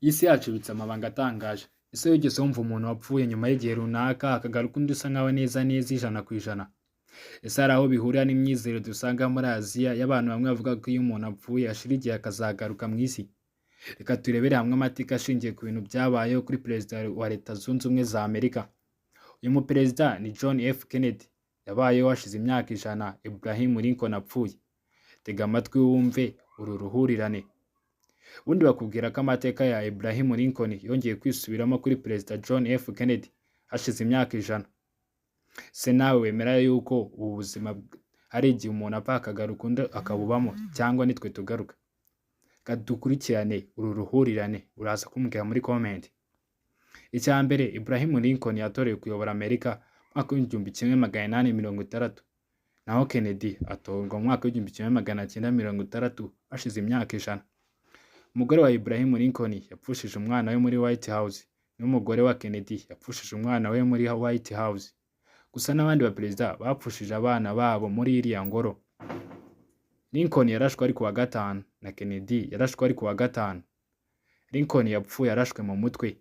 Isi yacu ibitse amabanga atangaje. Ese wigeze wumva umuntu wapfuye nyuma y'igihe runaka akagaruka undi usa nkawe neza neza ijana ku ijana? Ese hari aho bihurira n'imyizerere dusanga muri Aziya y'abantu bamwe bavuga ko iyo umuntu apfuye ashira igihe akazagaruka mu isi? Reka turebere hamwe amateka ashingiye ku bintu byabayeho kuri perezida wa Leta Zunze Ubumwe za Amerika. Uyu muperezida ni John F. Kennedy. Yabayeho hashize imyaka ijana Abraham Lincoln apfuye. Tega amatwi wumve uru ruhurirane. Ubundi bakubwira ko amateka ya Abraham Lincoln yongeye kwisubiramo kuri perezida John F. Kennedy hashize imyaka ijana. Se nawe wemera yuko ubu buzima hari igihe umuntu apfa akagaruka undi akabubamo, cyangwa nitwe tugaruka? Dukurikirane uru ruhurirane, uraza kumbwira muri comment. Icya mbere, Abraham Lincoln yatorewe kuyobora Amerika mwaka w'igihumbi kimwe magana inani mirongo itandatu, naho Kennedy atorwa mu mwaka w'igihumbi kimwe magana cyenda mirongo itandatu hashize imyaka ijana. Umugore wa Abraham Lincoln yapfushije umwana we muri White House, n'umugore wa Kennedy yapfushije umwana we muri White House. Gusa n'abandi baperezida bapfushije abana babo muri iriya ngoro. Lincoln yarashwe ari kuwa gatanu na Kennedy yarashwe ari kuwa gatanu. Lincoln yapfuye yarashwe mu mutwe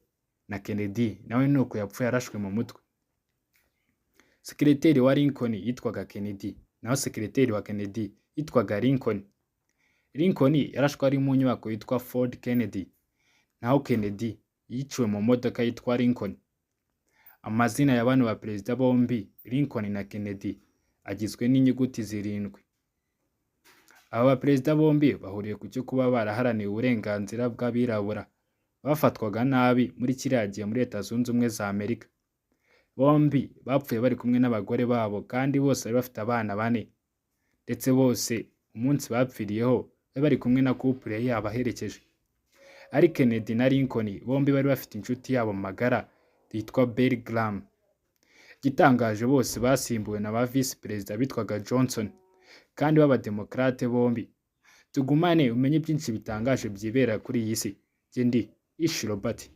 na Kennedy nawe nuko yapfuye yarashwe mu mutwe. Sekreteri wa Lincoln yitwaga Kennedy, naho sekreteri wa Kennedy yitwaga Lincoln. Lincoln yarashwe ari mu nyubako yitwa Fort Kennedy, naho Kennedy yiciwe mu modoka yitwa Lincoln. Amazina ya bano baperezida bombi Lincoln na Kennedy agizwe n'inyuguti zirindwi. Aba baperezida bombi bahuriye ku cyo kuba baraharaniye uburenganzira bw'abirabura bafatwaga nabi muri kiriya gihe muri Leta Zunze Ubumwe za Amerika. Bombi bapfuye bari kumwe n'abagore babo, kandi bose bari bafite abana bane, ndetse bose umunsi bapfiriyeho bari kumwe na couple yabo aherekeje. Ari Kennedy na Lincoln bombi bari bafite inshuti yabo magara yitwa Billy Graham. Gitangaje bose basimbuwe na ba vice perezida bitwaga Johnson, kandi b'abademokrate bombi. Tugumane umenye byinshi bitangaje byibera kuri iyi si. Ndi Ish Robert.